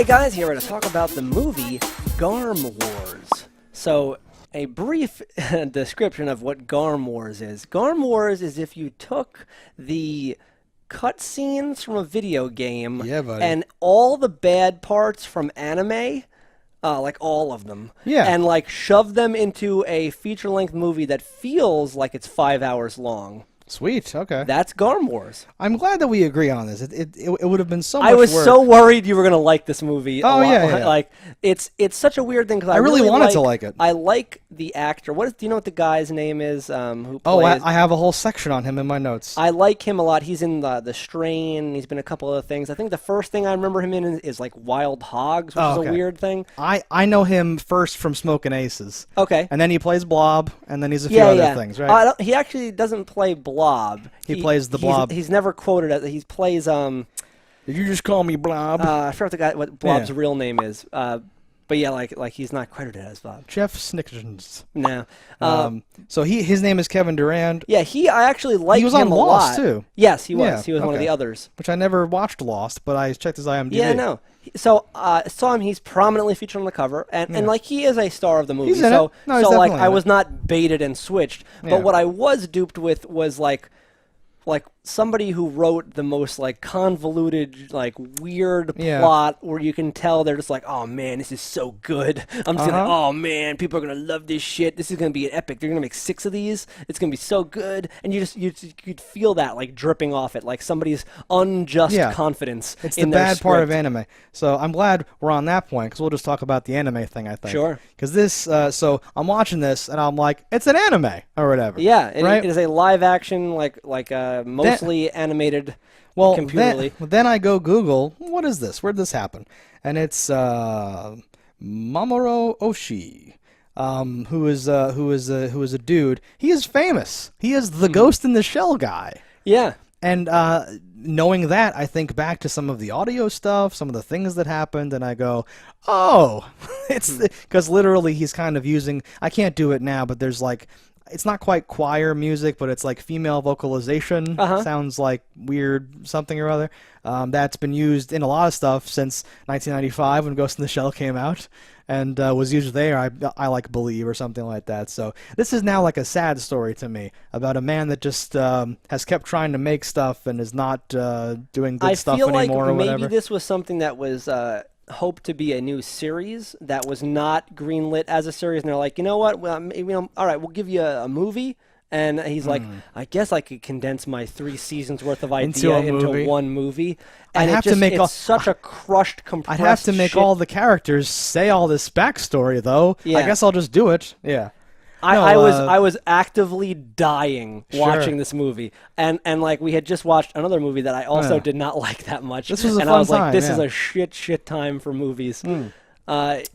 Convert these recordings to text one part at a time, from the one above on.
guys, here to talk about the movie Garm Wars. So, a brief description of what Garm Wars is. Garm Wars is if you took the cutscenes from a video game and all the bad parts from anime, like all of them, and like shoved them into a feature-length movie that feels like it's 5 hours long. Sweet, okay. That's Garm Wars. I'm glad that we agree on this. It would have been so much work. I was so worried you were going to like this movie. Oh, yeah. Like, it's such a weird thing because I really wanted to like it. I like the actor. Do you know what the guy's name is? Who plays? Oh, I have a whole section on him in my notes. I like him a lot. He's in the Strain. He's been a couple other things. I think the first thing I remember him in is like Wild Hogs, which is a weird thing. I know him first from Smokin' Aces. Okay. And then he plays Blob, and then he's a few other things, right? He actually doesn't play Blob. He plays the Blob. He's never quoted as he plays. Did you just call me Blob? I forgot what Blob's real name is. But yeah, like he's not credited as Blob. Jeff Snickers. No. So his name is Kevin Durand. Yeah, I actually liked him a lot. He was on Lost too. Yes, he was. Yeah, he was one of the others. Which I never watched Lost, but I checked his IMDb. Yeah, no. So saw him. He's prominently featured on the cover, and like he is a star of the movie. He's in it. No, so like I was not baited and switched. But what I was duped with was like somebody who wrote the most like convoluted, like weird plot where you can tell they're just like, oh man, this is so good. I'm just like, oh man, people are gonna love this shit. This is gonna be an epic. They're gonna make 6 of these. It's gonna be so good, and you'd feel that like dripping off it, like somebody's unjust confidence. It's in the their bad script. part of anime. So I'm glad we're on that point because we'll just talk about the anime thing. I think. Sure. Because this, so I'm watching this and I'm like, it's an anime or whatever. Yeah, it is a live action, like mostly animated. Well, computerly. then I go Google, what is this? Where did this happen? And it's Mamoru Oshii, who is a dude. He is famous. He is the Ghost in the Shell guy. Yeah. And knowing that, I think back to some of the audio stuff, some of the things that happened, and I go, oh, it's because literally he's kind of using. I can't do it now, but there's like. It's not quite choir music, but it's like female vocalization. Sounds like weird something or other. That's been used in a lot of stuff since 1995 when Ghost in the Shell came out and was used there, I like believe, or something like that. So this is now like a sad story to me about a man that just has kept trying to make stuff and is not doing good stuff anymore or whatever. I feel like maybe this was something that was... hoped to be a new series that was not greenlit as a series, and they're like, you know what? Well, all right, we'll give you a movie. And he's like, I guess I could condense my 3 seasons worth of idea into one movie. And it's such a crushed, compressed. I'd have to make all the characters say all this backstory, though. Yeah. I guess I'll just do it. Yeah. I was actively dying watching this movie, and like we had just watched another movie that I also did not like that much. This was a fun time. I was like, this is a shit time for movies. This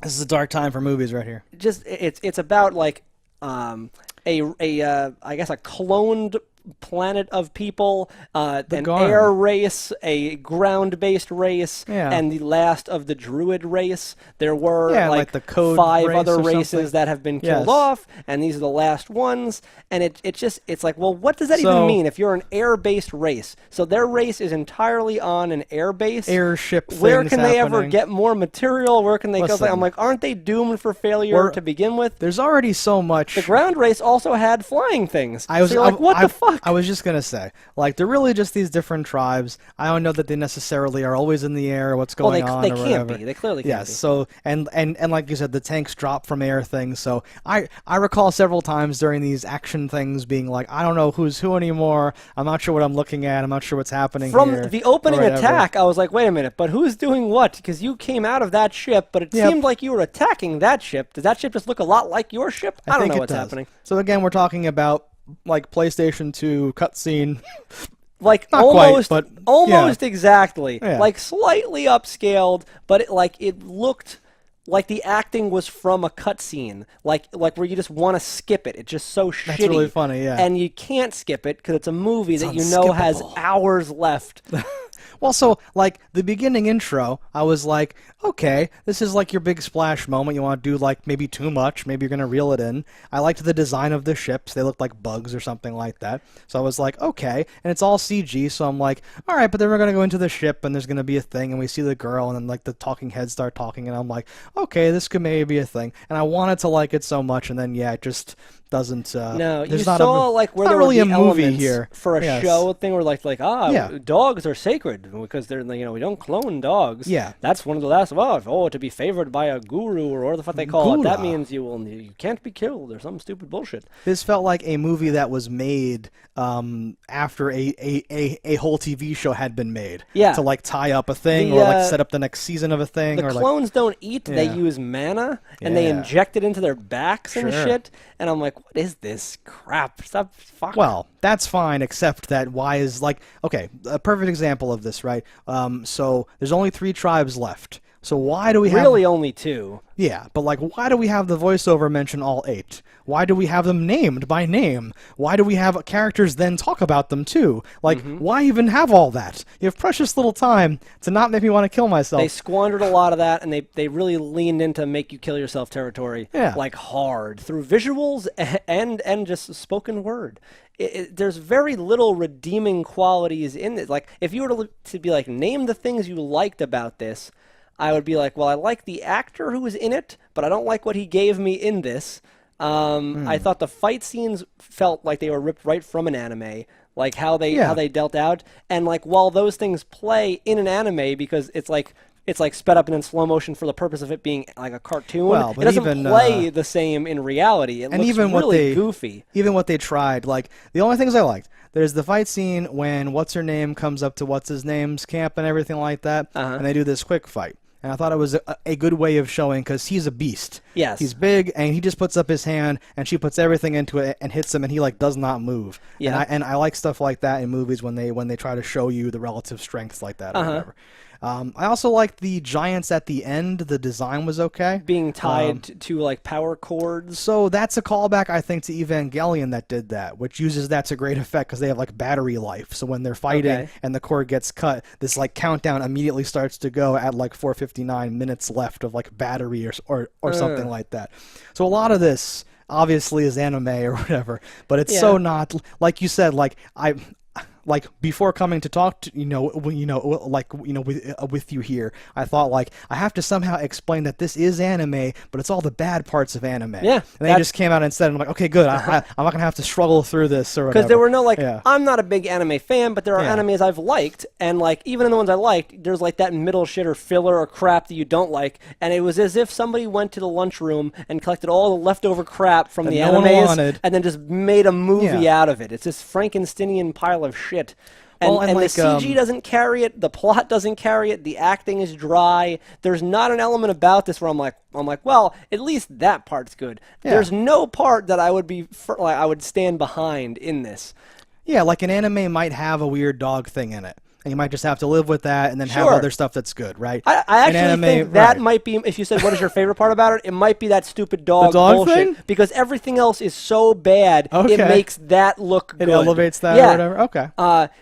is a dark time for movies right here. Just it's about like I guess a cloned planet of people, an Garm. air race, a ground-based race, and the last of the Druid race. There were like the code 5 race other or races something. that have been killed off, and these are the last ones. And it's like, well, what does that even mean if you're an air-based race? So their race is entirely on an air base. Airship Where things can they ever happening. get more material? Where can they go? I'm like, aren't they doomed for failure to begin with? There's already so much. The ground race also had flying things. I was so you're like, what the fuck? I was just gonna say, like, they're really just these different tribes. I don't know that they necessarily are always in the air. What's going on? They or can't whatever. be. They clearly can't be. Yes. So and like you said, the tanks drop from air things. So I recall several times during these action things being like, I don't know who's who anymore. I'm not sure what I'm looking at. I'm not sure what's happening From here, the opening attack, I was like, wait a minute, but who's doing what? Because you came out of that ship, but it seemed like you were attacking that ship. Does that ship just look a lot like your ship? I don't know what's happening. So again, we're talking about like PlayStation 2 cutscene. Like not almost, quite, but almost exactly. Yeah. Like slightly upscaled, but it looked like the acting was from a cutscene, like where you just want to skip it. It's just so shitty. That's really funny, yeah. And you can't skip it because it's a movie that you know has hours left. Well, so, like, the beginning intro, I was like, okay, this is like your big splash moment. You want to do, like, maybe too much. Maybe you're going to reel it in. I liked the design of the ships. They looked like bugs or something like that. So I was like, okay. And it's all CG, so I'm like, all right, but then we're going to go into the ship, and there's going to be a thing, and we see the girl, and then, like, the talking heads start talking, and I'm like, okay, this could maybe be a thing. And I wanted to like it so much, and then, yeah, it just doesn't. No, you there's not saw like where not there really were a the movie elements here for a Yes. show thing where Yeah. dogs are sacred because they're we don't clone dogs. Yeah. That's one of the last to be favored by a guru or whatever the fuck they call it. That Gura. means you can't be killed or some stupid bullshit. This felt like a movie that was made after a whole TV show had been made. Yeah. To like tie up a thing The, or like set up the next season of a thing. The or clones don't eat; they Yeah. use mana and they Yeah. inject it into their backs and Sure. shit. And I'm like, what is this crap? Stop fucking. Well, that's fine, except that why is like okay, a perfect example of this, right? So there's only 3 tribes left. So why do we have really only 2. Yeah, but like why do we have the voiceover mention all 8? Why do we have them named by name? Why do we have characters then talk about them too? Like why even have all that? You have precious little time to not make me want to kill myself. They squandered a lot of that, and they really leaned into make you kill yourself territory, Yeah. like hard through visuals and just spoken word. There's very little redeeming qualities in it. Like if you were to be like name the things you liked about this, I would be like, well, I like the actor who was in it, but I don't like what he gave me in this. I thought the fight scenes felt like they were ripped right from an anime, like how they dealt out, and like while those things play in an anime because it's like sped up and in slow motion for the purpose of it being like a cartoon. Well, it but doesn't even, play the same in reality. It looks even what really they goofy. Even what they tried, like the only things I liked, there's the fight scene when what's her name comes up to what's his name's camp and everything like that, and they do this quick fight. And I thought it was a good way of showing, because he's a beast. Yes. He's big, and he just puts up his hand, and she puts everything into it and hits him, and he like does not move. Yeah. And I like stuff like that in movies when they try to show you the relative strengths like that or whatever. I also liked the giants at the end. The design was okay. Being tied to like power cords. So that's a callback, I think, to Evangelion that did that, which uses that to great effect because they have like battery life. So when they're fighting and the cord gets cut, this like countdown immediately starts to go at like 4:59 minutes left of like battery or something like that. So a lot of this obviously is anime or whatever, but it's so not like you said. Like before coming to talk to with you here, I thought like I have to somehow explain that this is anime, but it's all the bad parts of anime. Yeah, and they just came out and said, I'm like, okay, good. I'm not gonna have to struggle through this or whatever. Because there were no I'm not a big anime fan, but there are animes I've liked, and like even in the ones I liked, there's like that middle shit or filler or crap that you don't like, and it was as if somebody went to the lunchroom and collected all the leftover crap from the no one animes wanted. and then just made a movie out of it. It's this Frankensteinian pile of shit. And, and the like, CG doesn't carry it, the plot doesn't carry it, the acting is dry. There's not an element about this where I'm like, well, at least that part's good. Yeah. There's no part that I would stand behind in this. Yeah, like an anime might have a weird dog thing in it. And you might just have to live with that and then have Sure. other stuff that's good, right? I actually think that might be, if you said what is your favorite part about it, it might be that stupid dog bullshit. thing? Because everything else is so bad, it makes that look good. It elevates that or whatever? Okay.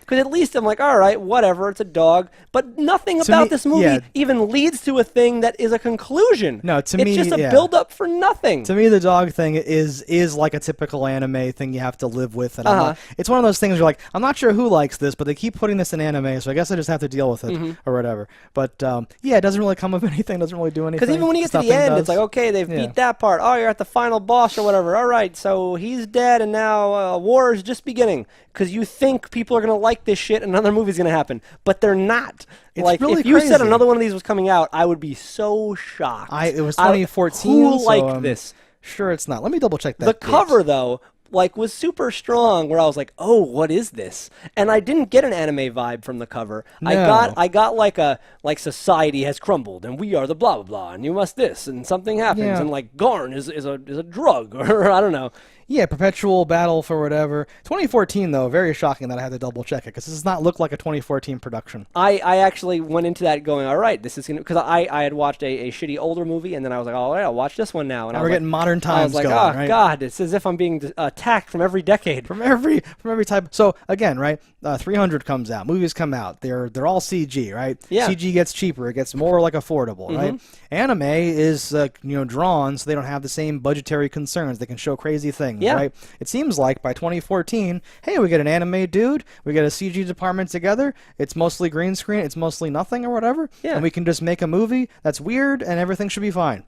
Because at least I'm like, all right, whatever, it's a dog. But nothing about this movie even leads to a thing that is a conclusion. No, to it's me, just a build-up for nothing. To me, the dog thing is like a typical anime thing you have to live with. And it's one of those things where you're like, I'm not sure who likes this, but they keep putting this in anime, so I guess I just have to deal with it or whatever. But it doesn't really come of anything, doesn't really do anything. Because even when you get to the end, it's like, okay, they've beat that part. Oh, you're at the final boss or whatever. All right, so he's dead, and now war is just beginning. Because you think people are going to like this shit and another movie's going to happen. But they're not. It's like, really if you said crazy. another one of these was coming out, I would be so shocked. It was 2014. Who so, liked this? Sure it's not. Let me double check that. The date. cover, though, was super strong, where I was like, oh, what is this? And I didn't get an anime vibe from the cover. No. I got like society has crumbled and we are the blah blah blah and you must this and something happens and like Garm is a drug or I don't know. Yeah, perpetual battle for whatever. 2014, though, very shocking that I had to double check it because this does not look like a 2014 production. I actually went into that going, all right, this is going to, because I had watched a shitty older movie and then I was like, all right, I'll watch this one now. And we're getting modern times I was like, going, right? God, it's as if I'm being attacked from every decade. From every type. So again, right? 300 comes out. Movies come out. They're all CG, right? Yeah. CG gets cheaper. It gets more like affordable, right? Anime is drawn, so they don't have the same budgetary concerns. They can show crazy things, right? It seems like by 2014, hey, we get an anime dude, we get a CG department together. It's mostly green screen. It's mostly nothing or whatever, and we can just make a movie that's weird, and everything should be fine.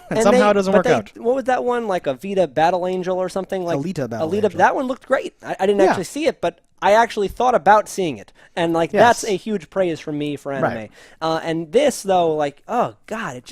And somehow it doesn't work out. What was that one, like Vita Battle Angel or something? Like Alita Battle Angel. That one looked great. I didn't actually see it, but I actually thought about seeing it. And like that's a huge praise from me for anime. Right. And this, though, like, oh, God,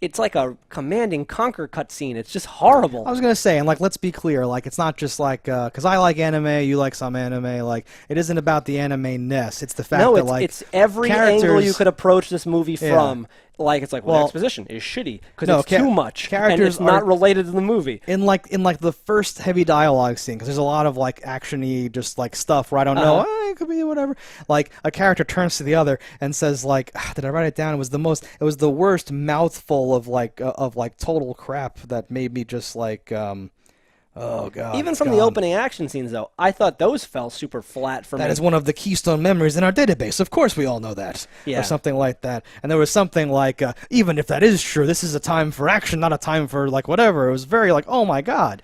it's like a Command and Conquer cutscene. It's just horrible. I was going to say, and like, let's be clear, like, it's not just like, because I like anime, you like some anime, like, it isn't about the anime-ness. It's the fact that, like, it's every angle you could approach this movie from. Like, it's like, well, the exposition is shitty because it's too much, and it's not related to the movie. In like the first heavy dialogue scene, because there's a lot of like action-y, just like stuff where I don't know, it could be whatever. Like a character turns to the other and says, like, "Did I write it down? It was the worst mouthful of like total crap that made me just like." Oh, God. Even from the opening action scenes, though, I thought those fell super flat for me. That is one of the keystone memories in our database. Of course we all know that. Yeah. Or something like that. And there was something like, even if that is true, this is a time for action, not a time for, like, whatever. It was very, like, oh, my God.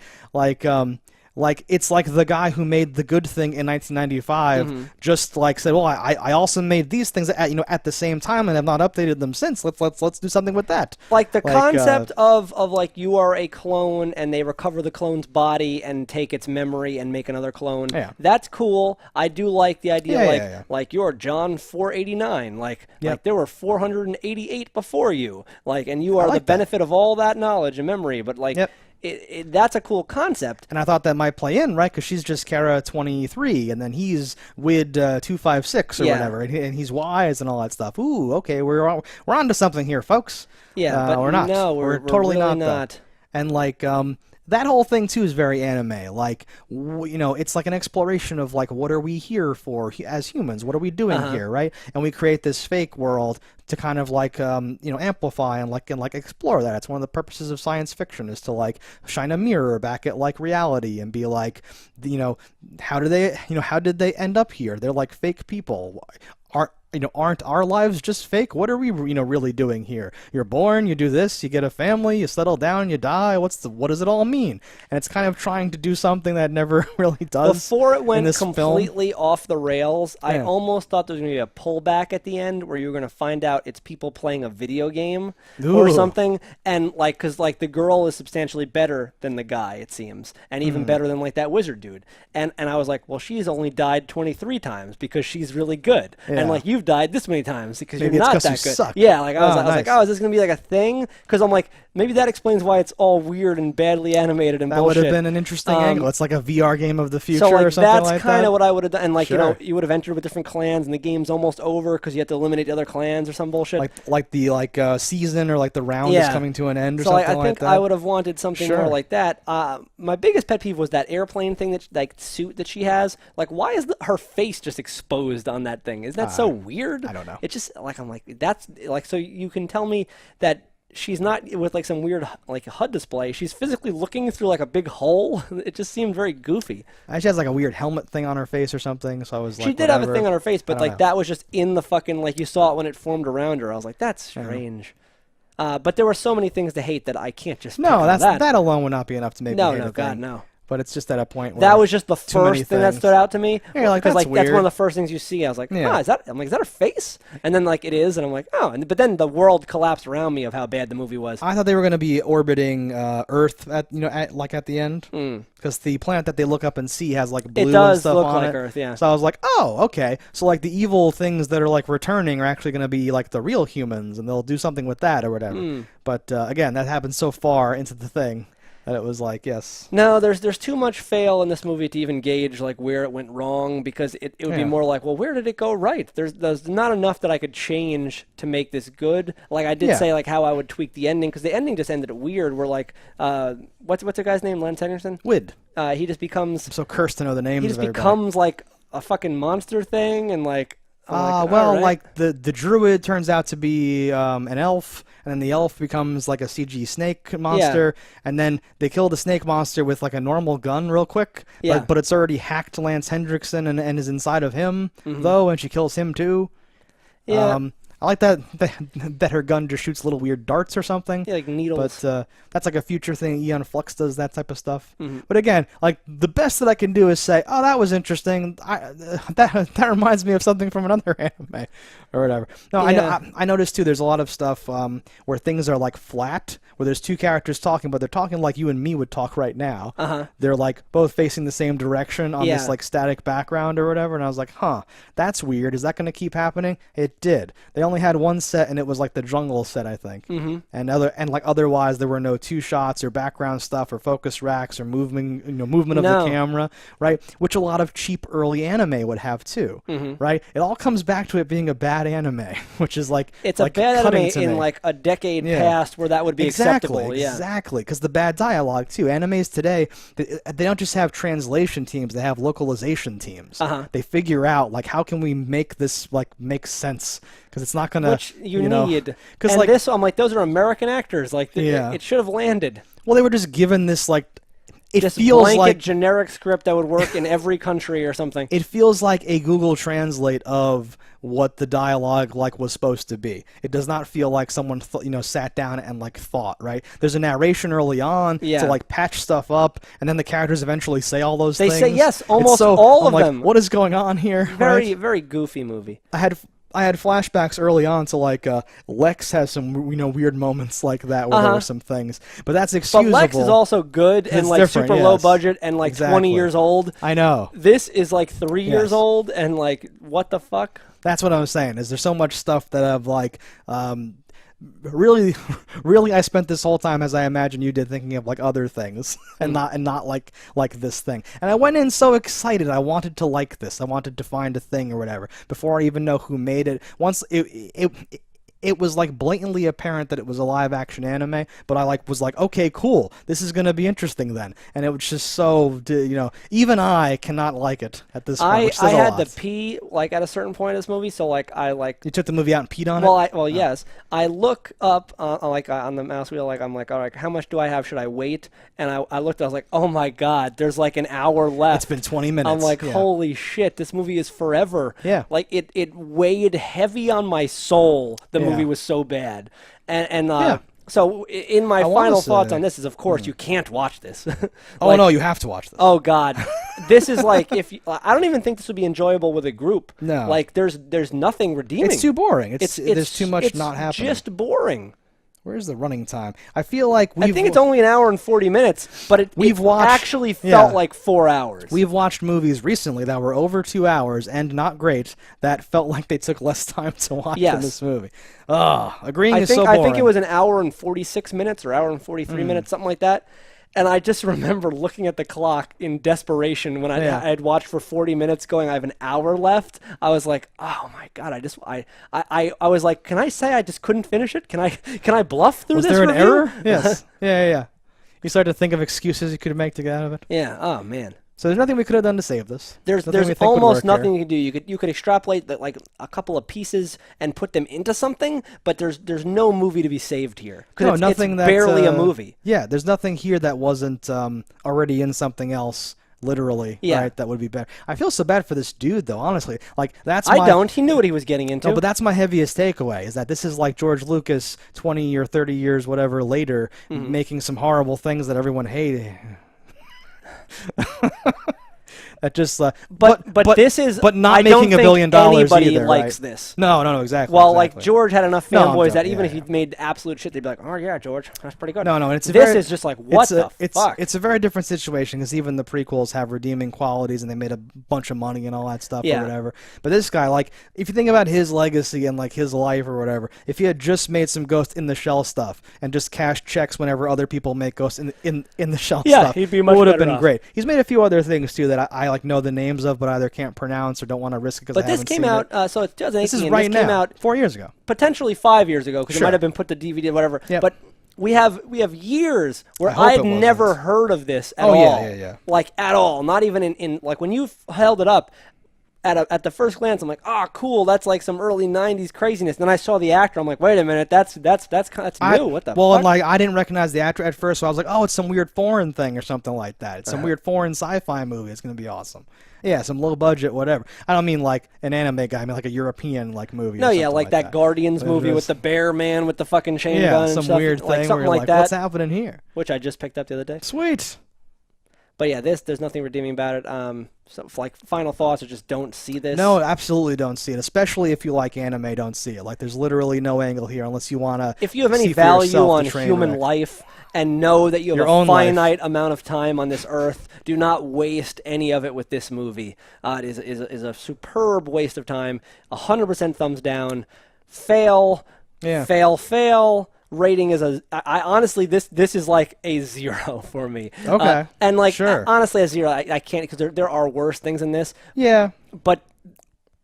Like, it's like the guy who made The Good Thing in 1995 just, like, said, well, I also made these things at the same time and have not updated them since. Let's do something with that. Like, the concept of, like, you are a clone and they recover the clone's body and take its memory and make another clone. Yeah. That's cool. I do like the idea, like you're John 489. Like there were 488 before you. Like, and you are the benefit of all that knowledge and memory. But, like... that's a cool concept. And I thought that might play in, right? Because she's just Kara 23, and then he's Wid 256 or whatever, and he's wise and all that stuff. Ooh, okay, we're onto something here, folks. Yeah, but we're not. No, we're totally really not. And like that whole thing too is very anime. Like it's like an exploration of like what are we here for as humans? What are we doing here, right? And we create this fake world to kind of like amplify and explore that. It's one of the purposes of science fiction is to like shine a mirror back at like reality and be like, how did they end up here? They're like fake people. Aren't our lives just fake? What are we, really doing here? You're born, you do this, you get a family, you settle down, you die. What does it all mean? And it's kind of trying to do something that never really does. Before it went completely off the rails, I almost thought there was going to be a pullback at the end where you were going to find out it's people playing a video game or something, and because the girl is substantially better than the guy, it seems, and even better than like that wizard dude. And I was like, well, she's only died 23 times because she's really good, and like you've died this many times because you're not that good. Suck. Yeah, like I was like, oh, is this gonna be like a thing? Because I'm like, maybe that explains why it's all weird and badly animated and that bullshit. That would have been an interesting angle. It's like a VR game of the future so, like, or something like that. That's kind of what I would have done. And like you would have entered with different clans, and the game's almost over because you have to eliminate the other clans or some bullshit. Like the season or like the round is coming to an end or something like that. So I think I would have wanted something more like that. My biggest pet peeve was that airplane thing suit that she has. Like, why is her face just exposed on that thing? Is that so weird? I don't know. It just I'm like, that's like, so you can tell me that she's not with like some weird like HUD display. She's physically looking through like a big hole. It just seemed very goofy. She has like a weird helmet thing on her face or something. So I was like, she did have a thing on her face, but like that was just in the fucking, like you saw it when it formed around her. I was like, that's strange. But there were so many things to hate that I can't just that alone would not be enough to make me hate no, a God, thing. no. But it's just at a point where that was just the first thing that stood out to me. Yeah, like, because that's that's one weird. of the first things you see. I was like, is that her face? And then like it is, and I'm like, oh. But then the world collapsed around me of how bad the movie was. I thought they were going to be orbiting Earth at the end, because the planet that they look up and see has like blue and stuff look on like it. Earth, yeah. So I was like, oh, okay. So like the evil things that are like returning are actually going to be like the real humans, and they'll do something with that or whatever. But again, that happened so far into the thing that it was like, yes. No, there's too much fail in this movie to even gauge like where it went wrong, because it would be more like, well, where did it go right? There's not enough that I could change to make this good. Like I did say like how I would tweak the ending, because the ending just ended wweird. Where like what's the guy's name? Lance Henriksen? Wid. He just becomes. I'm so cursed to know the names. He just of everybody. becomes like a fucking monster thing, and like I'm like, Well, all right. like the Druid turns out to be an elf, and then the elf becomes like a CG snake monster, and then they kill the snake monster with like a normal gun real quick, Yeah. but it's already hacked Lance Hendrickson and is inside of him Mm-hmm. though, and she kills him too. Yeah. I like that her gun just shoots little weird darts or something. Yeah, like needles. But that's like a future thing. Eon Flux does that type of stuff. Mm-hmm. But again, like the best that I can do is say, "Oh, that was interesting. That reminds me of something from another anime, or whatever." No, Yeah. I noticed too. There's a lot of stuff where things are like flat, where there's two characters talking, but they're talking like you and me would talk right now. Uh-huh. They're like both facing the same direction on Yeah. this like static background or whatever. And I was like, "Huh, that's weird. Is that going to keep happening?" It did. They only had one set, and it was like the jungle set, I think. Mm-hmm. And otherwise there were no two shots or background stuff or focus racks or movement of No. the camera, right? Which a lot of cheap early anime would have too, right? It all comes back to it being a bad anime, which is like It's like a bad cutting anime to in me. like a decade Yeah. past where that would be acceptable. Yeah. Exactly, because the bad dialogue too. Animes today, they don't just have translation teams; they have localization teams. Uh-huh. They figure out like how can we make this like make sense, because it's not gonna Which you know, need. because And like this, I'm like, those are American actors. Like, Yeah. it should have landed. well, they were just given this like it Just feels blanket like generic script that would work in every country or something. it feels like a Google Translate of what the dialogue like was supposed to be. It does not feel like someone sat down and like thought, right? There's a narration early on Yeah. to like patch stuff up, and then the characters eventually say all those They things. say, yes, It's almost so, all I'm of like, them. what is going on here? Very, right? very goofy movie. I had flashbacks early on to like Lex has some weird moments like that where there Uh-huh. were some things, but that's But excusable. Lex is also good and It's like different, super low yes. budget and like 20 Exactly. years old. I know. This is like 3 years Yes. old and like, what the fuck? That's what I'm saying. Is there's so much stuff that I've like, really, really, I spent this whole time, as I imagine you did, thinking of like other things, and not like this thing. And I went in so excited. I wanted to like this. I wanted to find a thing or whatever before I even know who made it. Once it was like blatantly apparent that it was a live action anime, but I was like, okay, cool, this is gonna be interesting then. And it was just so, even I cannot like it at this point. Which I says a had lot. to pee like at a certain point in this movie, so like I like You took the movie out and peed on well it. yes, I look up on the mouse wheel, like I'm like, all right, how much do I have? Should I wait? And I looked, I was like, oh my god, there's like an hour left. It's been 20 minutes. I'm like, yeah. holy shit, this movie is forever. Yeah. Like it weighed heavy on my soul. The Yeah. movie was so bad. And Yeah. so in my I wanna final thoughts say- on this is, of course, you can't watch this. Oh Like, no, you have to watch this. Oh God, this is like I don't even think this would be enjoyable with a group. No. Like there's nothing redeeming. It's too boring. There's too much it's not happening. Just boring. Where's the running time? I feel like I think it's only an hour and 40 minutes, but We've it watched- actually felt yeah. like 4 hours. We've watched movies recently that were over 2 hours and not great that felt like they took less time to watch Yes. in this movie. Agreeing I is think so boring. I think it was an hour and 46 minutes or hour and 43 minutes, something like that. And I just remember looking at the clock in desperation when I had watched for 40 minutes, going, I have an hour left. I was like, oh my god! I was like, can I say I just couldn't finish it? Can I bluff through Was this? there an review? error? Yes. Yeah. You started to think of excuses you could make to get out of it. Yeah. Oh man. So there's nothing we could have done to save this. There's Nothing we think would almost work nothing here. you can do. You could extrapolate that, like a couple of pieces and put them into something, but there's no movie to be saved here because No, nothing it's that, barely a movie. Yeah, there's nothing here that wasn't already in something else. Literally, Yeah. right? That would be better. I feel so bad for this dude, though. Honestly, like that's I my, don't. He knew what he was getting into. No, but that's my heaviest takeaway: is that this is like George Lucas, 20 or 30 years, whatever later, making some horrible things that everyone hated. That just, But this is. but not I don't making $1 think billion anybody either, likes right? this. No, exactly. Well, exactly. like George had enough No, I'm fanboys that joking, even yeah, if he made absolute shit, they'd be like, "Oh yeah, George, that's pretty good." No, and it's this is just like, what the fuck? It's a very different situation because even the prequels have redeeming qualities and they made a bunch of money and all that stuff Yeah. or whatever. But this guy, like, if you think about his legacy and like his life or whatever, if he had just made some Ghost in the Shell stuff and just cashed checks whenever other people make Ghost in the Shell Yeah, stuff, he'd be much it would have better been off. great. He's made a few other things too that I like know the names of, but either can't pronounce or don't want to risk it because But I this haven't came seen out, it. so it's 2018. This is and right this came now, out 4 years ago. potentially 5 years ago because it Sure. might have been put to DVD or whatever. Yep. But we have years where I hope I had it wasn't. never heard of this at Oh, all. yeah. Like at all. Not even in like when you held it up. at the first glance, I'm like, oh, cool, that's like some early '90s craziness. Then I saw the actor, I'm like, wait a minute, that's new. What the Well, fuck? and like I didn't recognize the actor at first, so I was like, oh, it's some weird foreign thing or something like that. It's some weird foreign sci-fi movie. It's gonna be awesome. Yeah, some low budget, whatever. I don't mean like an anime guy. I mean like a European like movie. No, or yeah, something like that Guardians But movie it with is- the bear man with the fucking chain yeah, gun and some stuff, weird like thing something where you're like that, what's happening here? which I just picked up the other day. Sweet. But yeah, there's nothing redeeming about it. So like final thoughts are just don't see this. No, absolutely don't see it. Especially if you like anime, don't see it. Like there's literally no angle here unless you wanna. If you have any see for value yourself on the train human wreck. life and know that you have Your a own life. finite amount of time on this earth, do not waste any of it with this movie. It is a superb waste of time. 100% thumbs down. Fail. Yeah. Fail. Rating is I honestly this is like a 0 for me. Okay. And like Sure. honestly a 0 I can't, because there are worse things in this. Yeah. But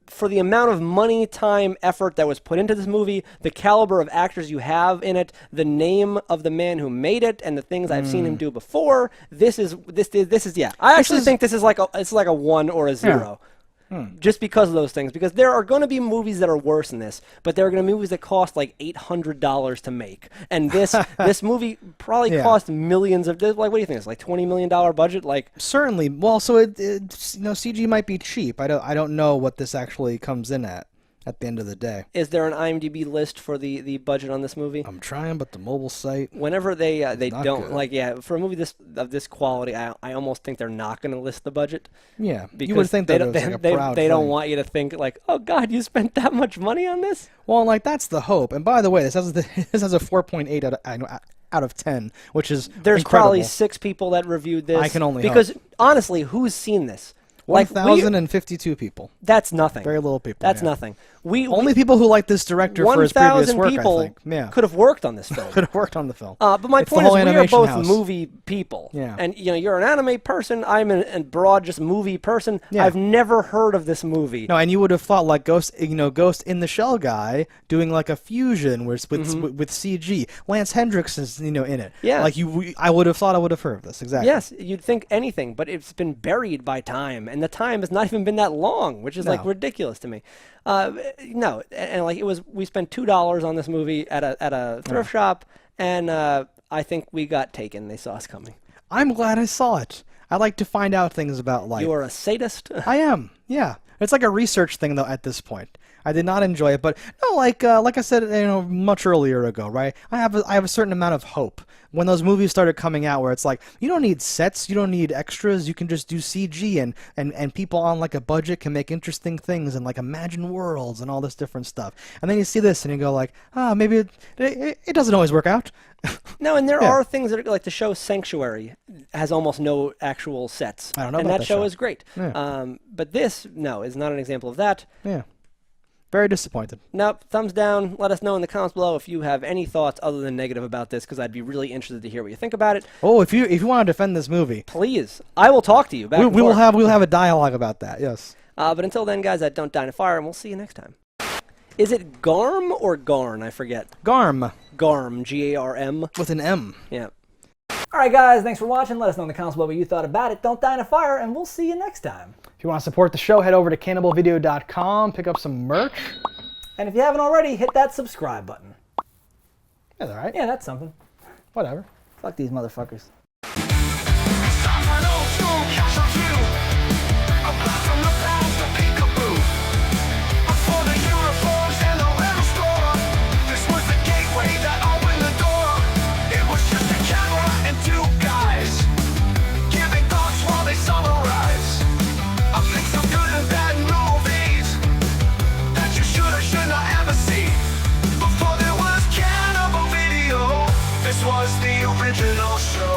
for the amount of money, time, effort that was put into this movie, the caliber of actors you have in it, the name of the man who made it, and the things I've seen him do before, this is yeah. I actually think this is like a 1 or a 0. Just because of those things, because there are going to be movies that are worse than this, but there are going to be movies that cost like $800 to make, and this movie probably Yeah. cost millions of. Like, what do you think? It's like $20 million budget, like. Certainly. Well, so it CG might be cheap. I don't know what this actually comes in at the end of the day. Is there an IMDb list for the budget on this movie? I'm trying, but the mobile site. Whenever they not don't good. like, yeah, for a movie of this quality, I almost think they're not going to list the budget. Yeah, Because you would think they that don't, it was like a they proud don't thing. want you to think like, oh God, you spent that much money on this. Well, like that's the hope. And by the way, this has a 4.8 out of 10, which is There's incredible. probably 6 people that reviewed this. I can only because honestly, who's seen this? Like 1,052 people. that's nothing. Very little people. That's yeah. nothing. Only people who like this director for his previous 1,000 work, people I think. Yeah. could have worked on this film. Could have worked on the film. But my It's the point is, whole we are animation both house. movie people. Yeah. And you're an anime person. I'm a broad, just movie person. Yeah. I've never heard of this movie. No, and you would have thought like Ghost in the Shell guy doing like a fusion with CG. Lance Hendricks is in it. Yeah. Like I would have thought I would have heard of this exactly. Yes, you'd think anything, but it's been buried by time, and the time has not even been that long, which is like No. ridiculous to me. No, and like we spent $2 on this movie at a thrift shop, and I think we got taken. They saw us coming. I'm glad I saw it. I like to find out things about life. You are a sadist. I am. Yeah. It's like a research thing though at this point. I did not enjoy it, but no, like I said, much earlier ago, right? I have a certain amount of hope when those movies started coming out, where it's like you don't need sets, you don't need extras, you can just do CG, and people on like a budget can make interesting things and like imagine worlds and all this different stuff. And then you see this and you go like, maybe it doesn't always work out. No, and there Yeah. are things that are like the show Sanctuary has almost no actual sets. I don't know and about that that show show. is great. Yeah. But this, no, is not an example of that. Yeah. Very disappointed. Nope, thumbs down. Let us know in the comments below if you have any thoughts other than negative about this, because I'd be really interested to hear what you think about it. Oh, if you want to defend this movie, Please, I will talk to you. Back and we'll forth. have a dialogue about that. Yes. But until then, guys, don't die in a fire, and we'll see you next time. Is it Garm or Garn? I forget. Garm Garm, G-A-R-M. with an M. Yeah. Alright guys, thanks for watching. Let us know in the comments below what you thought about it. Don't die in a fire, and we'll see you next time. If you want to support the show, head over to cannibalvideo.com, pick up some merch. And if you haven't already, hit that subscribe button. That's all right. Yeah, that's something. Whatever. Fuck these motherfuckers. This was the original show.